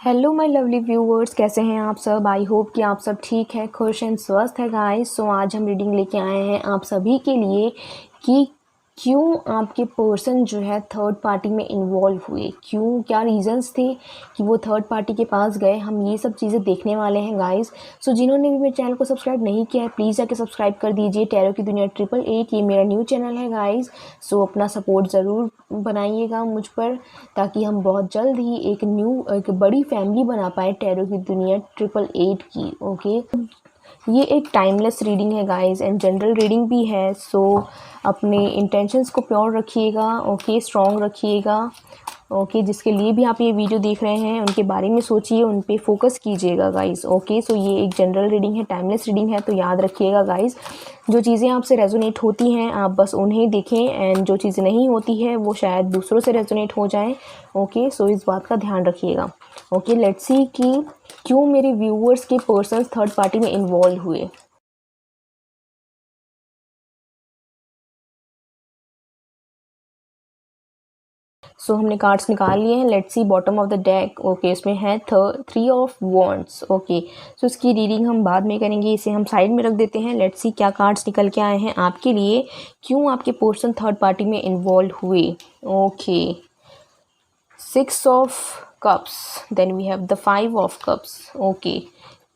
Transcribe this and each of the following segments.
Hello my lovely viewers, कैसे हैं आप सब। आई होप कि आप सब ठीक है, खुश एंड स्वस्थ है गाइस। सो आज हम रीडिंग लेके आए हैं आप सभी के लिए कि क्यों आपके पर्सन जो है थर्ड पार्टी में इन्वॉल्व हुए, क्यों, क्या रीजंस थे कि वो थर्ड पार्टी के पास गए। हम ये सब चीज़ें देखने वाले हैं गाइस। सो जिन्होंने भी मेरे चैनल को सब्सक्राइब नहीं किया है प्लीज़ जाके सब्सक्राइब कर दीजिए। टैरो की दुनिया 888 ये मेरा न्यू चैनल है गाइस। सो अपना सपोर्ट ज़रूर बनाइएगा मुझ पर, ताकि हम बहुत जल्द ही एक बड़ी फैमिली बना पाए टैरो की दुनिया 888 की। ओके, ये एक टाइमलेस रीडिंग है गाइस एंड जनरल रीडिंग भी है। सो अपने इंटेंशंस को प्योर रखिएगा, ओके, स्ट्रॉन्ग रखिएगा। ओके, जिसके लिए भी आप ये वीडियो देख रहे हैं उनके बारे में सोचिए, उन पे फोकस कीजिएगा गाइस। ओके, सो ये एक जनरल रीडिंग है, टाइमलेस रीडिंग है, तो याद रखिएगा गाइस, जो चीज़ें आपसे रेजोनेट होती हैं आप बस उन्हें देखें एंड जो चीज़ें नहीं होती है वो शायद दूसरों से रेजोनेट हो जाएं। ओके, सो इस बात का ध्यान रखिएगा। ओके, लेट्स सी कि क्यों मेरे व्यूअर्स के पर्सन्स थर्ड पार्टी में इन्वॉल्व हुए। सो हमने कार्ड्स निकाल लिए हैं। Let's see bottom of the deck. Okay, इसमें है 3 ऑफ वॉन्ड्स। ओके, सो इसकी रीडिंग हम बाद में करेंगे, इसे हम साइड में रख देते हैं। लेट्स सी क्या कार्ड्स निकल के आए हैं आपके लिए, क्यों आपके पर्सन थर्ड पार्टी में इन्वॉल्व हुए। Okay, 6 of cups, then we have the 5 of cups. Okay,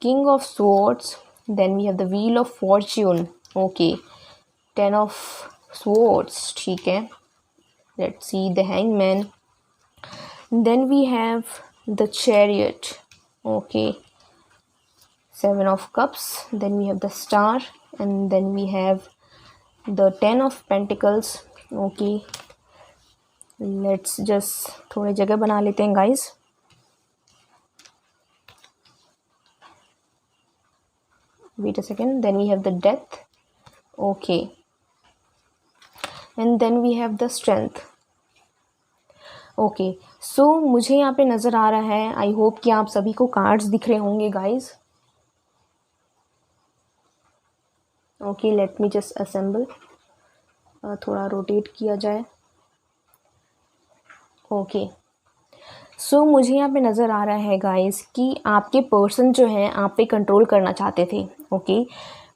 king of swords, then we have the wheel of fortune. Okay, 10 of swords, ठीक है। Let's see the hangman. Then we have the chariot. Okay, 7 of cups. Then we have the star, and then we have the 10 of pentacles. Okay, let's just थोड़ी जगह बना लेते हैं guys. Wait a second. Then we have the death. Okay, and then we have the strength. Okay, so मुझे यहाँ पे नज़र आ रहा है, आई होप कि आप सभी को कार्ड्स दिख रहे होंगे guys. Okay, let me just assemble, थोड़ा रोटेट किया जाए। ओके, सो मुझे यहाँ पे नज़र आ रहा है गाइस कि आपके पर्सन जो हैं आप पे कंट्रोल करना चाहते थे। ओके,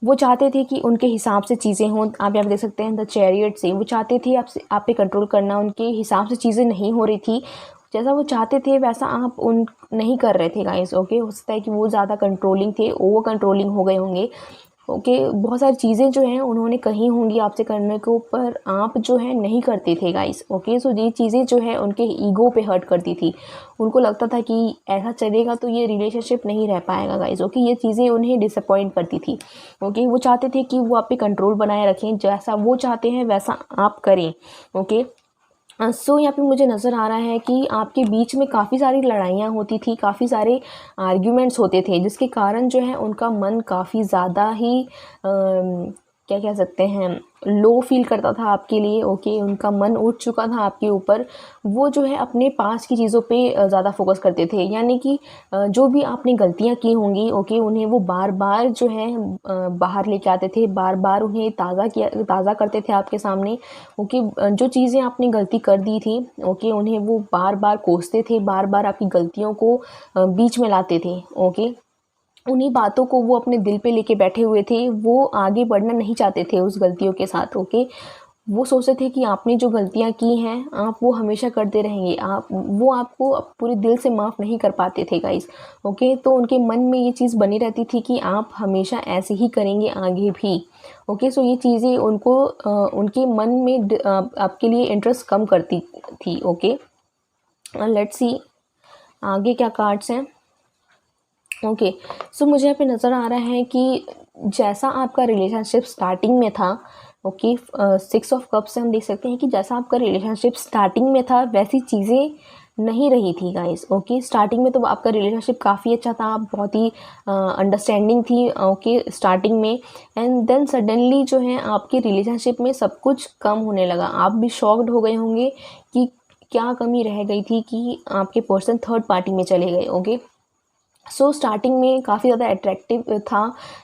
वो चाहते थे कि उनके हिसाब से चीज़ें हों। आप यहाँ देख सकते हैं द चैरियट से, वो चाहते थे आपसे, आप पे कंट्रोल करना, उनके हिसाब से चीज़ें नहीं हो रही थी, जैसा वो चाहते थे वैसा आप उन नहीं कर रहे थे गाइस। ओके, हो सकता है कि वो ज़्यादा कंट्रोलिंग थे, ओवर कंट्रोलिंग हो गए होंगे। ओके, बहुत सारी चीज़ें जो हैं उन्होंने कही होंगी आपसे करने को, पर आप जो है नहीं करते थे गाइस। ओके, सो ये चीज़ें जो है उनके ईगो पे हर्ट करती थी। उनको लगता था कि ऐसा चलेगा तो ये रिलेशनशिप नहीं रह पाएगा गाइस। ओके, ये चीज़ें उन्हें डिसअपॉइंट करती थी। ओके, वो चाहते थे कि वो आप पे कंट्रोल बनाए रखें, जैसा वो चाहते हैं वैसा आप करें। ओके, सो यहाँ पे मुझे नज़र आ रहा है कि आपके बीच में काफ़ी सारी लड़ाइयाँ होती थी, काफ़ी सारे आर्ग्यूमेंट्स होते थे, जिसके कारण जो है उनका मन काफ़ी ज़्यादा ही क्या कह सकते हैं, लो फील करता था आपके लिए। ओके, उनका मन उठ चुका था आपके ऊपर। वो जो है अपने पास की चीज़ों पे ज़्यादा फोकस करते थे, यानी कि जो भी आपने गलतियाँ की होंगी, ओके, उन्हें वो बार बार जो है बाहर लेके आते थे, बार बार उन्हें ताज़ा करते थे आपके सामने। ओके, जो चीज़ें आपने गलती कर दी थी, ओके, उन्हें वो बार बार कोसते थे, बार बार आपकी गलतियों को बीच में लाते थे। ओके, उन्हीं बातों को वो अपने दिल पे लेके बैठे हुए थे, वो आगे बढ़ना नहीं चाहते थे उस गलतियों के साथ। ओके, वो सोचते थे कि आपने जो गलतियां की हैं आप वो हमेशा करते रहेंगे, वो आपको पूरे दिल से माफ़ नहीं कर पाते थे गाइस। ओके, तो उनके मन में ये चीज़ बनी रहती थी कि आप हमेशा ऐसे ही करेंगे आगे भी। ओके, सो ये चीज़ें उनको उनके मन में आपके लिए इंटरेस्ट कम करती थी। ओके, लेट्स सी आगे क्या कार्ड्स हैं। ओके, सो मुझे यहाँ पे नज़र आ रहा है कि जैसा आपका रिलेशनशिप स्टार्टिंग में था, ओके, 6 ऑफ कप्स से हम देख सकते हैं कि जैसा आपका रिलेशनशिप स्टार्टिंग में था वैसी चीज़ें नहीं रही थी गाइस। ओके, स्टार्टिंग में तो आपका रिलेशनशिप काफ़ी अच्छा था, बहुत ही अंडरस्टैंडिंग थी। ओके, स्टार्टिंग में, एंड देन सडनली जो है आपके रिलेशनशिप में सब कुछ कम होने लगा। आप भी शॉक्ड हो गए होंगे कि क्या कमी रह गई थी कि आपके पर्सन थर्ड पार्टी में चले गए। ओके, सो स्टार्टिंग में काफ़ी ज़्यादा अट्रैक्टिव था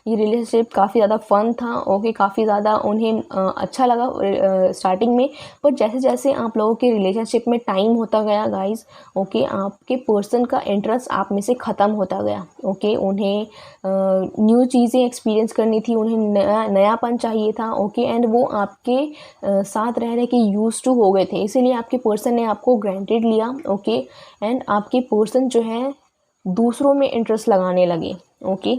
ये रिलेशनशिप, काफ़ी ज़्यादा फ़न था, ओके, काफ़ी ज़्यादा उन्हें अच्छा लगा स्टार्टिंग में। पर जैसे जैसे आप लोगों के रिलेशनशिप में टाइम होता गया गाइस, ओके, आपके पर्सन का इंटरेस्ट आप में से ख़त्म होता गया, ओके। उन्हें न्यू चीज़ें एक्सपीरियंस करनी थी, उन्हें नयापन चाहिए था, ओके, एंड वो आपके साथ रह के यूज़ टू हो गए थे, इसीलिए आपके पर्सन ने आपको ग्रांटेड लिया, ओके। एंड आपके पर्सन जो है दूसरों में इंटरेस्ट लगाने लगे, ओके।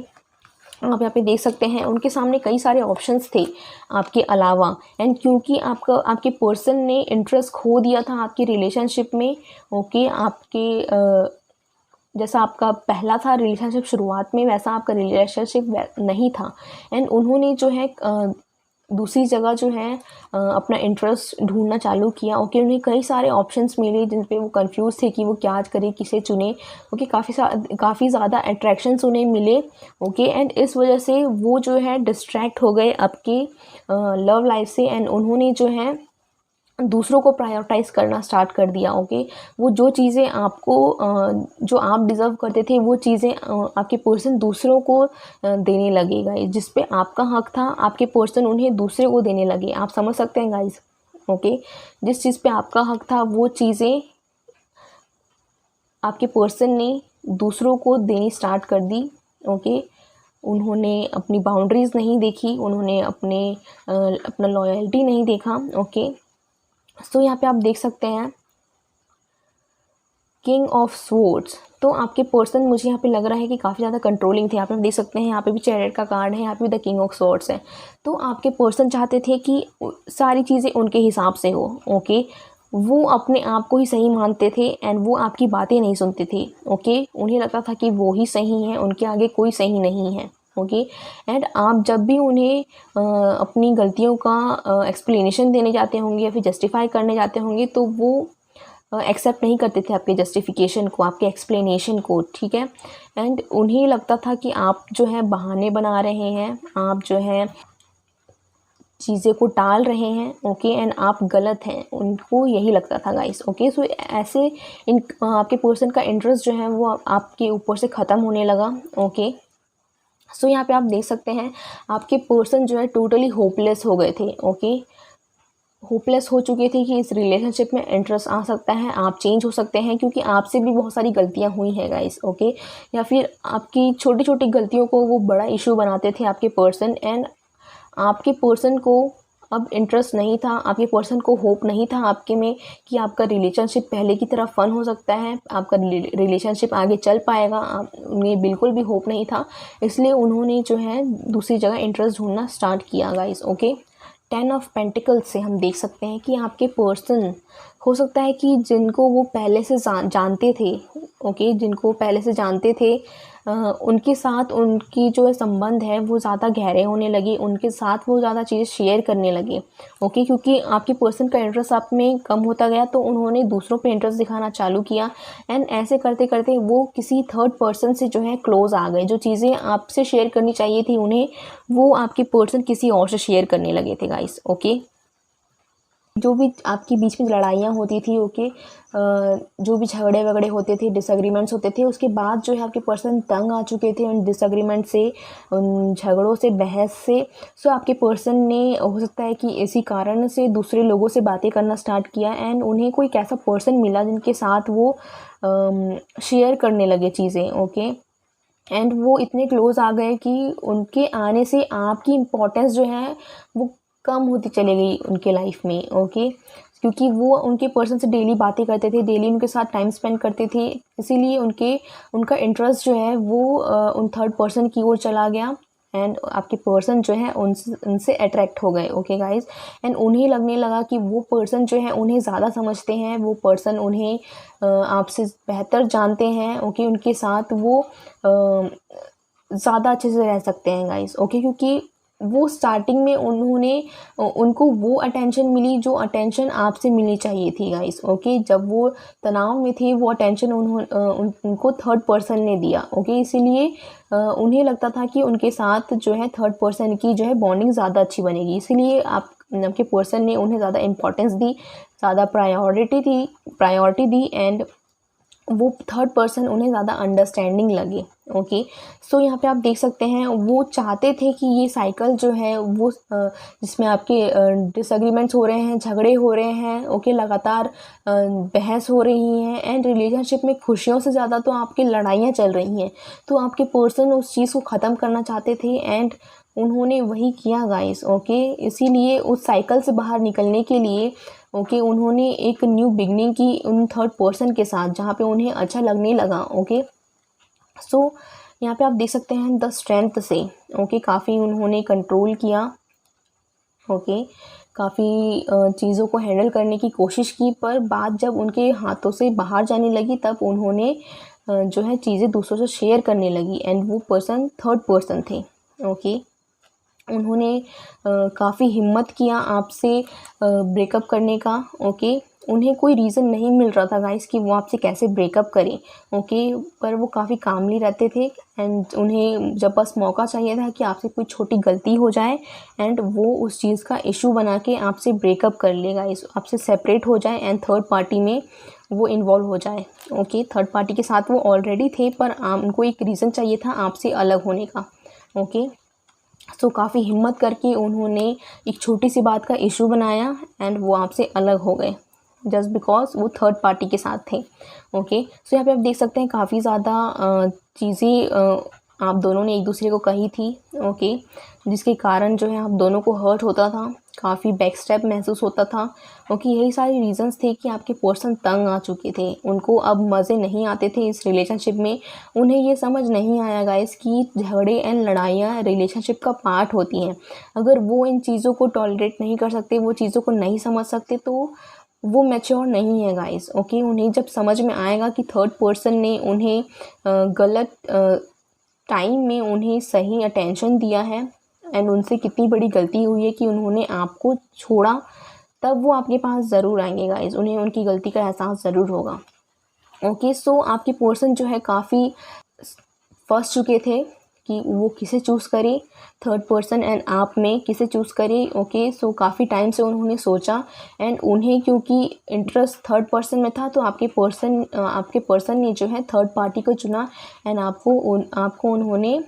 आप यहाँ पे देख सकते हैं उनके सामने कई सारे ऑप्शंस थे आपके अलावा, एंड क्योंकि आपके पर्सन ने इंटरेस्ट खो दिया था आपकी रिलेशनशिप में, ओके, जैसा आपका पहला था रिलेशनशिप शुरुआत में, वैसा आपका रिलेशनशिप नहीं था, एंड उन्होंने जो है दूसरी जगह जो है अपना इंटरेस्ट ढूंढना चालू किया, ओके। उन्हें कई सारे ऑप्शंस मिले जिन पे वो कंफ्यूज थे कि वो क्या करे, किसे चुने, ओके। काफ़ी ज़्यादा अट्रैक्शंस उन्हें मिले, ओके, एंड इस वजह से वो जो है डिस्ट्रैक्ट हो गए आपके लव लाइफ से, एंड उन्होंने जो है दूसरों को प्रायोरिटाइज़ करना स्टार्ट कर दिया, ओके। वो जो चीज़ें आपको जो आप डिज़र्व करते थे वो चीज़ें आपके पर्सन दूसरों को देने लगे गाइस, जिस पे आपका हक था आपके पर्सन उन्हें दूसरे को देने लगे। आप समझ सकते हैं गाइस, ओके। जिस चीज़ पे आपका हक था वो चीज़ें आपके पर्सन ने दूसरों को देनी स्टार्ट कर दी, ओके। उन्होंने अपनी बाउंड्रीज़ नहीं देखी, उन्होंने अपना लॉयल्टी नहीं देखा, ओके। सो यहाँ पे आप देख सकते हैं किंग ऑफ स्वॉर्ड्स। तो आपके पर्सन मुझे यहाँ पे लग रहा है कि काफ़ी ज़्यादा कंट्रोलिंग थे। यहाँ पे आप देख सकते हैं यहाँ पे भी चैरियट का कार्ड है, यहाँ पे भी द किंग ऑफ स्वॉर्ड्स है। तो आपके पर्सन चाहते थे कि सारी चीज़ें उनके हिसाब से हो, ओके। वो अपने आप को ही सही मानते थे एंड वो आपकी बातें नहीं सुनते थे, ओके। उन्हें लगता था कि वो ही सही है, उनके आगे कोई सही नहीं है, ओके। एंड आप जब भी उन्हें अपनी गलतियों का एक्सप्लेनेशन देने जाते होंगे या फिर जस्टिफाई करने जाते होंगे तो वो एक्सेप्ट नहीं करते थे आपके जस्टिफिकेशन को, आपके एक्सप्लेनेशन को, ठीक है। एंड उन्हें लगता था कि आप जो है बहाने बना रहे हैं, आप जो है चीज़ें को टाल रहे हैं, ओके, एंड आप गलत हैं, उनको यही लगता था गाइस, ओके। सो ऐसे आपके पर्सन का इंटरेस्ट जो है वो आपके ऊपर से ख़त्म होने लगा, ओके। सो यहाँ पे आप देख सकते हैं आपके पर्सन जो है टोटली होपलेस हो गए थे, ओके। होपलेस हो चुके थे कि इस रिलेशनशिप में इंटरेस्ट आ सकता है, आप चेंज हो सकते हैं, क्योंकि आपसे भी बहुत सारी गलतियां हुई हैं गाइस, ओके। या फिर आपकी छोटी छोटी गलतियों को वो बड़ा इशू बनाते थे आपके पर्सन, एंड आपके पर्सन को अब इंटरेस्ट नहीं था, आपके पर्सन को होप नहीं था आपके में कि आपका रिलेशनशिप पहले की तरह फ़न हो सकता है, आपका रिलेशनशिप आगे चल पाएगा। उन्हें बिल्कुल भी होप नहीं था, इसलिए उन्होंने जो है दूसरी जगह इंटरेस्ट ढूंढना स्टार्ट किया गाइस, ओके। 10 ऑफ पेंटिकल्स से हम देख सकते हैं कि आपके पर्सन हो सकता है कि जिनको वो पहले से जानते थे, ओके, जिनको पहले से जानते थे उनके साथ उनकी जो संबंध है वो ज़्यादा गहरे होने लगे, उनके साथ वो ज़्यादा चीज़ें शेयर करने लगे, ओके। क्योंकि आपके पर्सन का इंटरेस्ट आप में कम होता गया तो उन्होंने दूसरों पे इंटरेस्ट दिखाना चालू किया, एंड ऐसे करते करते वो किसी थर्ड पर्सन से जो है क्लोज आ गए। जो चीज़ें आपसे शेयर करनी चाहिए थी उन्हें, वो आपके पर्सन किसी और से शेयर करने लगे थे गाइस, ओके। जो भी आपके बीच में लड़ाइयाँ होती थी, ओके, जो भी झगड़े वगड़े होते थे, डिसएग्रीमेंट्स होते थे, उसके बाद जो है आपके पर्सन तंग आ चुके थे उन डिसएग्रीमेंट से, उन झगड़ों से, बहस से। सो आपके पर्सन ने हो सकता है कि इसी कारण से दूसरे लोगों से बातें करना स्टार्ट किया, एंड उन्हें कोई ऐसा पर्सन मिला जिनके साथ वो शेयर करने लगे चीज़ें, ओके। एंड वो इतने क्लोज आ गए कि उनके आने से आपकी इम्पोर्टेंस जो है वो कम होती चली गई उनके लाइफ में, ओके। क्योंकि वो उनके पर्सन से डेली बातें करते थे, डेली उनके साथ टाइम स्पेंड करते थे, इसीलिए उनका इंटरेस्ट जो है वो उन थर्ड पर्सन की ओर चला गया, एंड आपके पर्सन जो है उनसे अट्रैक्ट हो गए, ओके गाइज। एंड उन्हें लगने लगा कि वो पर्सन जो है उन्हें ज़्यादा समझते हैं, वो पर्सन उन्हें आपसे बेहतर जानते हैं, ओके। उनके साथ वो ज़्यादा अच्छे से रह सकते हैं गाइज, ओके। क्योंकि वो स्टार्टिंग में उनको वो अटेंशन मिली जो अटेंशन आपसे मिलनी चाहिए थी गाइस, ओके। जब वो तनाव में थे वो अटेंशन उनको थर्ड पर्सन ने दिया, ओके। इसीलिए उन्हें लगता था कि उनके साथ जो है थर्ड पर्सन की जो है बॉन्डिंग ज़्यादा अच्छी बनेगी, इसीलिए आपके पर्सन ने उन्हें ज़्यादा इम्पोर्टेंस दी, ज़्यादा प्रायोरिटी दी, एंड वो थर्ड पर्सन उन्हें ज़्यादा अंडरस्टैंडिंग लगे। ओके, सो यहाँ पे आप देख सकते हैं वो चाहते थे कि ये साइकिल जो है वो जिसमें आपके डिसएग्रीमेंट्स हो रहे हैं, झगड़े हो रहे हैं, ओके, लगातार बहस हो रही हैं एंड रिलेशनशिप में खुशियों से ज़्यादा तो आपकी लड़ाइयाँ चल रही हैं। तो आपके पर्सन उस चीज़ को ख़त्म करना चाहते थे एंड उन्होंने वही किया गाइस। ओके, इसीलिए उस साइकिल से बाहर निकलने के लिए ओके उन्होंने एक न्यू बिगनिंग की उन थर्ड पर्सन के साथ, जहाँ पे उन्हें अच्छा लगने लगा। ओके, सो यहाँ पे आप देख सकते हैं द स्ट्रेंथ से ओके काफ़ी उन्होंने कंट्रोल किया। ओके, काफ़ी चीज़ों को हैंडल करने की कोशिश की, पर बात जब उनके हाथों से बाहर जाने लगी तब उन्होंने जो है चीज़ें दूसरों से शेयर करने लगी एंड वो पर्सन थर्ड पर्सन थे। ओके, उन्होंने काफ़ी हिम्मत किया आपसे ब्रेकअप करने का। ओके, उन्हें कोई रीज़न नहीं मिल रहा था गाइस कि वो आपसे कैसे ब्रेकअप करें। ओके, पर वो काफ़ी कामली रहते थे एंड उन्हें जब बस मौका चाहिए था कि आपसे कोई छोटी गलती हो जाए एंड वो उस चीज़ का इशू बना के आपसे ब्रेकअप कर ले गाइस, आपसे सेपरेट हो जाए एंड थर्ड पार्टी में वो इन्वॉल्व हो जाए। ओके, थर्ड पार्टी के साथ वो ऑलरेडी थे पर उनको एक रीज़न चाहिए था आपसे अलग होने का। ओके, सो काफ़ी हिम्मत करके उन्होंने एक छोटी सी बात का इशू बनाया एंड वो आपसे अलग हो गए जस्ट बिकॉज वो थर्ड पार्टी के साथ थे। ओके, सो यहाँ पे आप देख सकते हैं काफ़ी ज़्यादा चीज़ें आप दोनों ने एक दूसरे को कही थी। ओके, जिसके कारण जो है आप दोनों को हर्ट होता था, काफ़ी बैक स्टेप महसूस होता था। ओके, यही सारे रीज़न्स थे कि आपके पर्सन तंग आ चुके थे, उनको अब मज़े नहीं आते थे इस रिलेशनशिप में। उन्हें ये समझ नहीं आया गाइस कि झगड़े एंड लड़ाइयाँ रिलेशनशिप का पार्ट होती हैं। अगर वो इन चीज़ों को टॉलरेट नहीं कर सकते, वो चीज़ों को नहीं समझ सकते, तो वो मैच्योर नहीं है गाइस। ओके, उन्हें जब समझ में आएगा कि थर्ड पर्सन ने उन्हें गलत टाइम में उन्हें सही अटेंशन दिया है एंड उनसे कितनी बड़ी गलती हुई है कि उन्होंने आपको छोड़ा, तब वो आपके पास ज़रूर आएंगे गाइस, उन्हें उनकी गलती का एहसास ज़रूर होगा। ओके, सो आपके पर्सन जो है काफ़ी फंस चुके थे कि वो किसे चूज़ करे, थर्ड पर्सन एंड आप में किसे चूज़ करे। ओके, सो काफ़ी टाइम से उन्होंने सोचा एंड उन्हें क्योंकि इंटरेस्ट थर्ड पर्सन में था तो आपके पर्सन ने जो है थर्ड पार्टी को चुना एंड आपको उन्होंने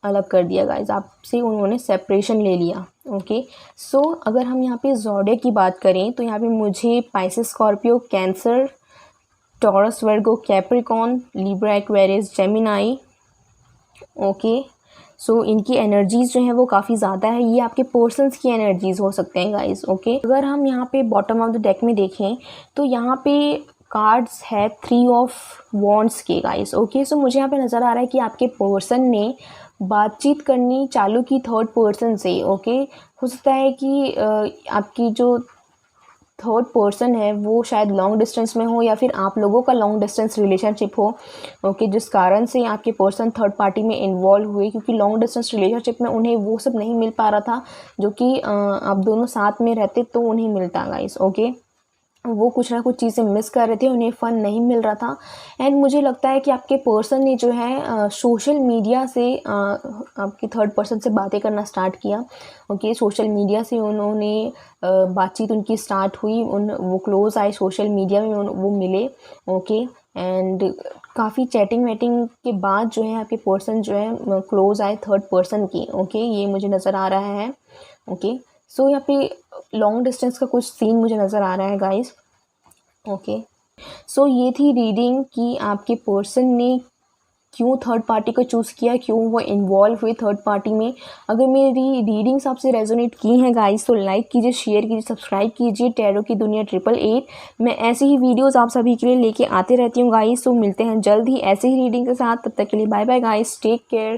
अलग कर दिया गाइस, आपसे उन्होंने सेपरेशन ले लिया। ओके, सो अगर हम यहाँ पे ज़ोडिएक की बात करें तो यहाँ पे मुझे Pisces, Scorpio, Cancer, Taurus, Virgo, Capricorn, Libra, Aquarius, Gemini. Okay, so इनकी एनर्जीज़ जो हैं वो काफ़ी ज़्यादा है, ये आपके पर्सन्स की एनर्जीज़ हो सकते हैं गाइस। ओके, अगर हम यहाँ पे बॉटम ऑफ द डेक में देखें तो यहाँ पे कार्ड्स है 3 ऑफ वॉन्ड्स के गाइस। ओके, सो मुझे यहाँ पे नज़र आ रहा है कि आपके पर्सन ने बातचीत करनी चालू की थर्ड पर्सन से। ओके, हो सकता है कि आपकी जो थर्ड पर्सन है वो शायद लॉन्ग डिस्टेंस में हो या फिर आप लोगों का लॉन्ग डिस्टेंस रिलेशनशिप हो। ओके, जिस कारण से आपके पर्सन थर्ड पार्टी में इन्वॉल्व हुए, क्योंकि लॉन्ग डिस्टेंस रिलेशनशिप में उन्हें वो सब नहीं मिल पा रहा था जो कि आप दोनों साथ में रहते तो उन्हें मिलता गाइस। ओके, वो कुछ ना कुछ चीज़ें मिस कर रहे थे, उन्हें फ़न नहीं मिल रहा था एंड मुझे लगता है कि आपके पर्सन ने जो है सोशल मीडिया से आपके थर्ड पर्सन से बातें करना स्टार्ट किया। ओके, सोशल मीडिया से उन्होंने बातचीत उनकी स्टार्ट हुई, वो क्लोज़ आए सोशल मीडिया में, वो मिले। ओके, एंड काफ़ी चैटिंग वैटिंग के बाद जो है आपके पर्सन जो है क्लोज़ आए थर्ड पर्सन की। ओके, ये मुझे नज़र आ रहा है। ओके, सो यहाँ पे लॉन्ग डिस्टेंस का कुछ सीन मुझे नज़र आ रहा है गाइस। ओके, सो ये थी रीडिंग कि आपके पर्सन ने क्यों थर्ड पार्टी को चूज़ किया, क्यों वो इन्वॉल्व हुए थर्ड पार्टी में। अगर मेरी रीडिंग्स आपसे रेजोनेट की हैं गाइस तो लाइक कीजिए, शेयर कीजिए, सब्सक्राइब कीजिए। टैरो की दुनिया 888, मैं ऐसे ही वीडियोस आप सभी के लिए लेके आते रहती हूँ गाइस। तो मिलते हैं जल्द ही ऐसे ही रीडिंग के साथ, तब तक के लिए bye bye guys, take care.